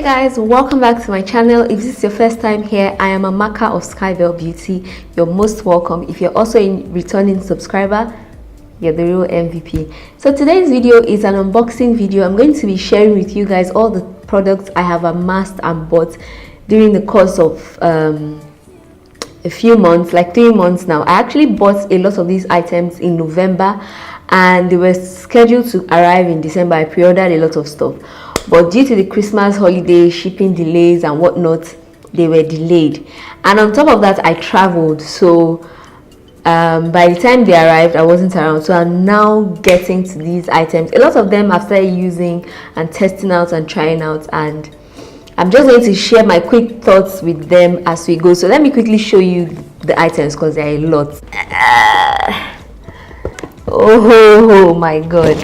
Hey guys, welcome back to my channel. If this is your first time here, I am Amaka of SKYBELLE Beauty. You're most welcome. If you're also a returning subscriber, you're the real MVP. So today's video is an unboxing video. I'm going to be sharing with you guys all the products I have amassed and bought during the course of a few months, like 3 months now. I actually bought a lot of these items in November and they were scheduled to arrive in December. I pre-ordered a lot of stuff, but due to the Christmas holiday, shipping delays and whatnot, they were delayed. And on top of that, I traveled, so by the time they arrived, I wasn't around. So I'm now getting to these items. A lot of them I've started using and testing out and trying out, and I'm just going to share my quick thoughts with them as we go. So let me quickly show you the items because there are a lot. Oh my god.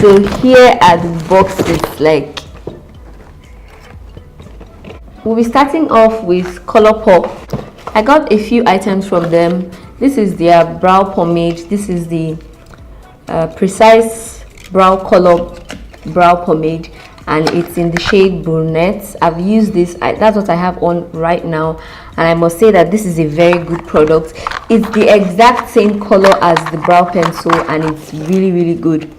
So here are the boxes. Like, we'll be starting off with ColourPop. I got a few items from them. This is their brow pomade. This is the Precise Brow Color Brow Pomade, and it's in the shade Brunette. I've used this. That's what I have on right now, and I must say that this is a very good product. It's the exact same color as the brow pencil, and it's really good.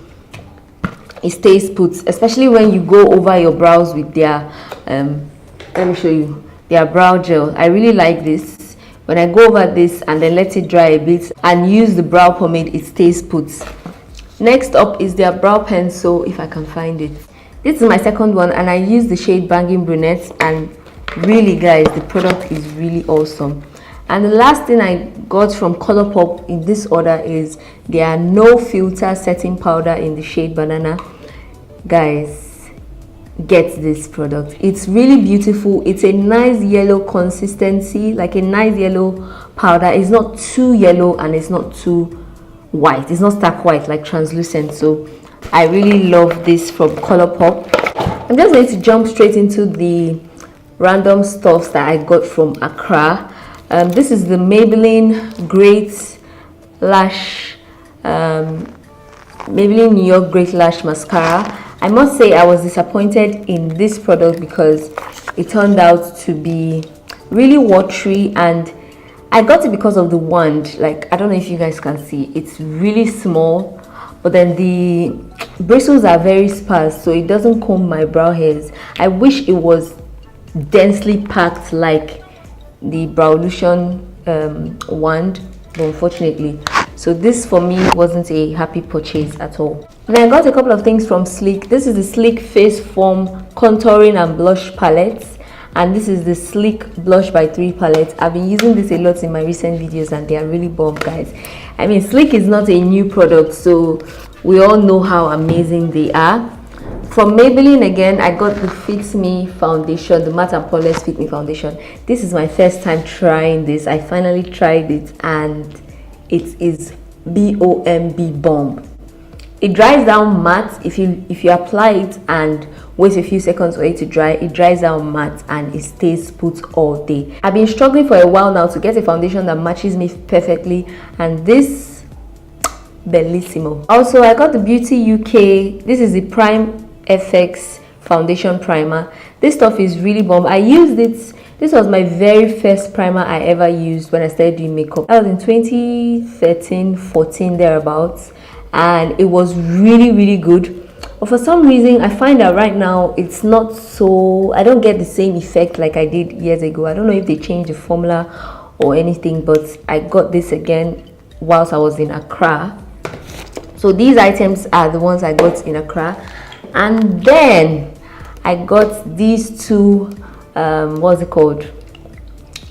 It stays put, especially when you go over your brows with their let me show you, their brow gel. I really like this. When I go over this and then let it dry a bit and use the brow pomade, it stays put. Next up is their brow pencil, if I can find it. This is my second one, and I use the shade Banging Brunette, and really guys, the product is really awesome. And the last thing I got from ColourPop in this order is their No Filter Setting Powder in the shade Banana. Guys, get this product. It's really beautiful. It's a nice yellow consistency, like a nice yellow powder. It's not too yellow and it's not too white. It's not stark white, like translucent. So I really love this from ColourPop. I'm just going to jump straight into the random stuffs that I got from Accra. This is the Maybelline Great Lash, Maybelline New York Great Lash Mascara. I must say I was disappointed in this product because it turned out to be really watery, and I got it because of the wand. Like, I don't know if you guys can see, it's really small, but then the bristles are very sparse, so it doesn't comb my brow hairs. I wish it was densely packed like the Browlution wand, but unfortunately. So this for me wasn't a happy purchase at all. And I got a couple of things from Sleek. This is the Sleek Face Form Contouring and Blush Palettes, and this is the Sleek Blush by 3 palette. I've been using this a lot in my recent videos and they are really bomb, guys. I mean, Sleek is not a new product, so we all know how amazing they are. From Maybelline again, I got the Fit Me foundation, the Matte and Poreless Fit Me foundation. This is my first time trying this. I finally tried it and it is bomb. It dries down matte. If you apply it and wait a few seconds for it to dry, it dries down matte and it stays put all day. I've been struggling for a while now to get a foundation that matches me perfectly, and this bellissimo. Also, I got the Beauty UK. This is the Prime FX foundation primer. This stuff is really bomb. I used it. This was my very first primer I ever used when I started doing makeup. That was in 2013-14 thereabouts, and it was really good. But for some reason, I find that right now it's not so, I don't get the same effect like I did years ago. I don't know if they changed the formula or anything, but I got this again whilst I was in Accra. So these items are the ones I got in Accra. And then I got these two what's it called,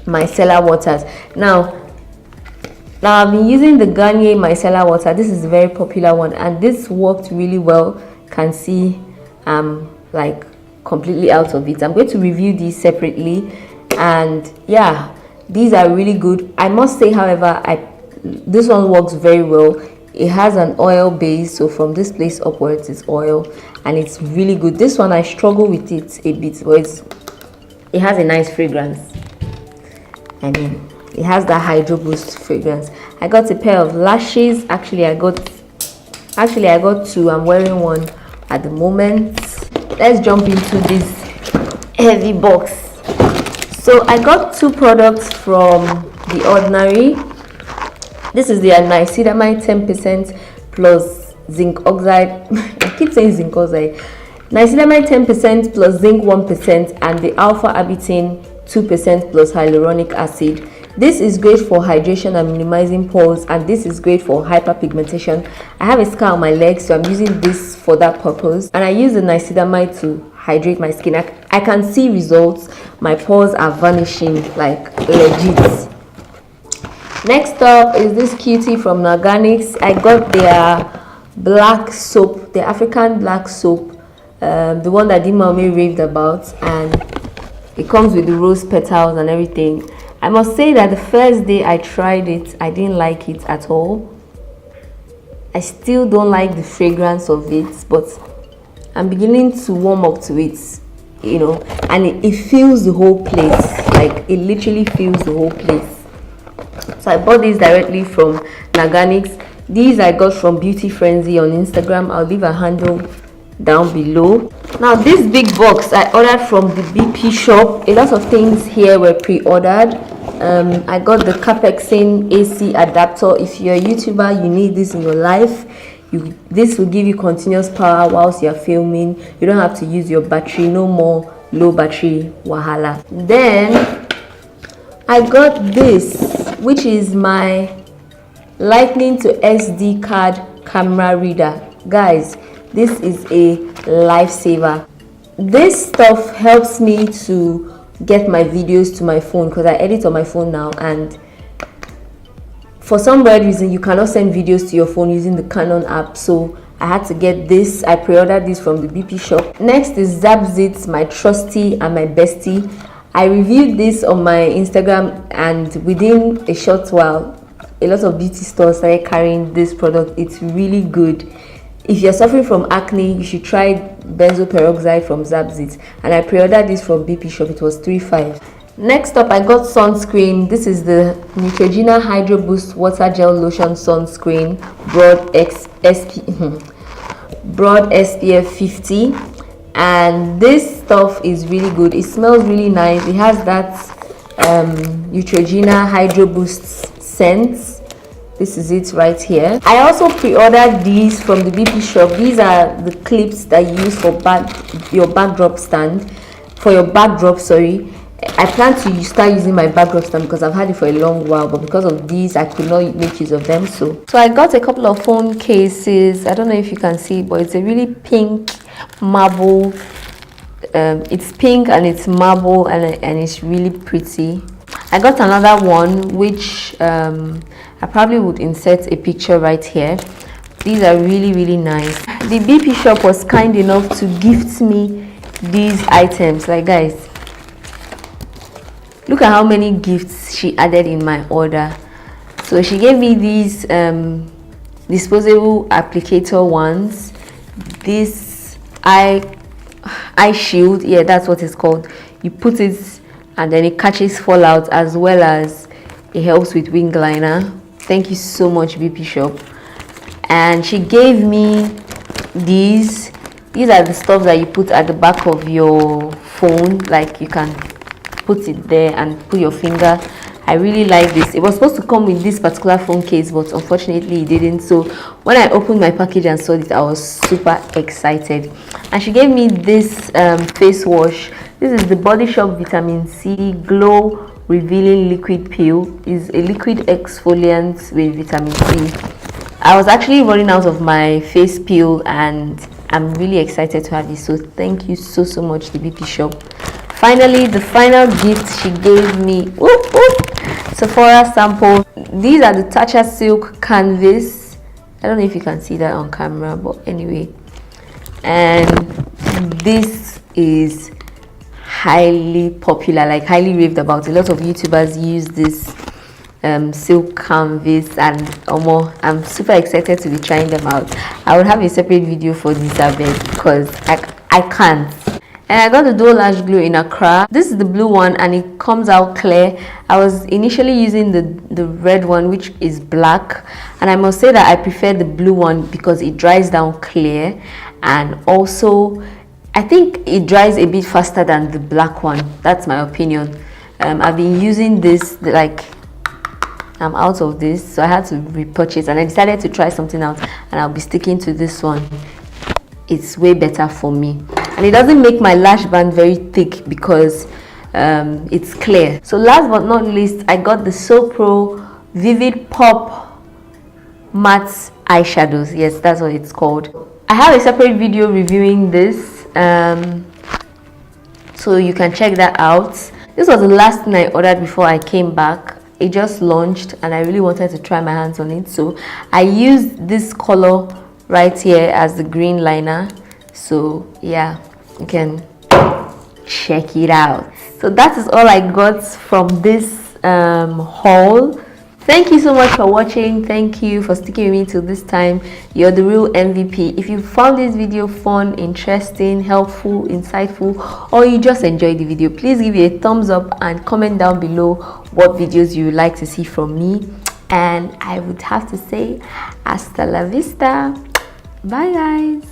micellar waters. Now I've been using the Garnier micellar water. This is a very popular one, and this worked really well. Can see I'm like completely out of it. I'm going to review these separately, and yeah, these are really good. I must say, however, this one works very well. It has an oil base, so from this place upwards it's oil, and it's really good. This one I struggle with it a bit, but it has a nice fragrance. I mean, it has that Hydro Boost fragrance. I got a pair of lashes. Actually I got two. I'm wearing one at the moment. Let's jump into this heavy box. So I got two products from The Ordinary. This is the niacinamide 10% plus zinc oxide. I keep saying zinc oxide. Niacinamide 10% plus zinc 1% and the alpha arbutin 2% plus hyaluronic acid. This is great for hydration and minimizing pores, and this is great for hyperpigmentation. I have a scar on my legs, so I'm using this for that purpose. And I use the niacinamide to hydrate my skin. I can see results. My pores are vanishing like legit. Next up is this cutie from Organics. I got their black soap, the African black soap, the one that Dimame raved about, and it comes with the rose petals and everything. I must say that the first day I tried it, I didn't like it at all. I still don't like the fragrance of it, but I'm beginning to warm up to it, you know, and it fills the whole place. Like, it literally fills the whole place. So I bought this directly from Organics. These I got from Beauty Frenzy on Instagram. I'll leave a handle down below. Now this big box I ordered from the BP shop. A lot of things here were pre-ordered. I got the Capexin AC adapter. If you're a YouTuber, you need this in your life. This will give you continuous power whilst you're filming. You don't have to use your battery. No more low battery wahala. Then I got this, which is my Lightning to SD card camera reader. Guys, this is a lifesaver. This stuff helps me to get my videos to my phone because I edit on my phone now, and for some weird reason you cannot send videos to your phone using the Canon app, so I had to get this. I pre-ordered this from the BP shop. Next is Zapzit, my trusty and my bestie. I reviewed this on my Instagram, and within a short while a lot of beauty stores started carrying this product. It's really good. If you're suffering from acne, you should try benzoyl peroxide from Zapzit, and I pre-ordered this from BP shop. It was $3.5. Next up, I got sunscreen. This is the Neutrogena Hydro Boost Water Gel Lotion Sunscreen, broad SPF 50, and this stuff is really good. It smells really nice. It has that Neutrogena Hydro Boost scent. This is it right here. I also pre-ordered these from the BP shop. These are the clips that you use for your backdrop stand. For your backdrop, sorry. I plan to start using my backdrop stand because I've had it for a long while, but because of these I could not make use of them. So I got a couple of phone cases. I don't know if you can see, but it's a really pink marble. It's pink and it's marble, and it's really pretty. I got another one which I probably would insert a picture right here. These are really nice. The BP shop was kind enough to gift me these items. Like, guys, look at how many gifts she added in my order. So she gave me these disposable applicator ones, this eye shield, yeah, that's what it's called. You put it and then it catches fallout, as well as it helps with wing liner. Thank you so much, BP shop. And she gave me these are the stuff that you put at the back of your phone, like you can put it there and put your finger. I really like this. It was supposed to come with this particular phone case, but unfortunately it didn't. So when I opened my package and saw it, I was super excited. And she gave me this face wash. This is the Body Shop Vitamin C Glow Revealing Liquid Peel. Is a liquid exfoliant with vitamin C. I was actually running out of my face peel, and I'm really excited to have this. So thank you so much, the BP shop. Finally, the final gift she gave me, Sephora sample. These are the Tatcha Silk Canvas. I don't know if you can see that on camera, but anyway. And this is highly popular, like highly raved about. A lot of YouTubers use this silk canvas, and I'm super excited to be trying them out. I will have a separate video for this, I bet, because I can't. And I got the Dual Lash Glue in Accra. This is the blue one, and it comes out clear. I was initially using the red one, which is black, and I must say that I prefer the blue one because it dries down clear, and also I think it dries a bit faster than the black one. That's my opinion. I've been using this, like, I'm out of this, so I had to repurchase, and I decided to try something else, and I'll be sticking to this one. It's way better for me, and it doesn't make my lash band very thick because it's clear. So last but not least, I got the soooo Vivid Pop Matte Eyeshadows. Yes, that's what it's called. I have a separate video reviewing this, so you can check that out. This was the last thing I ordered before I came back. It just launched and I really wanted to try my hands on it, so I used this color right here as the green liner. So yeah, you can check it out. So that is all I got from this haul. Thank you so much for watching. Thank you for sticking with me till this time. You're the real MVP. If you found this video fun, interesting, helpful, insightful, or you just enjoyed the video, please give it a thumbs up and comment down below what videos you would like to see from me. And I would have to say hasta la vista. Bye guys.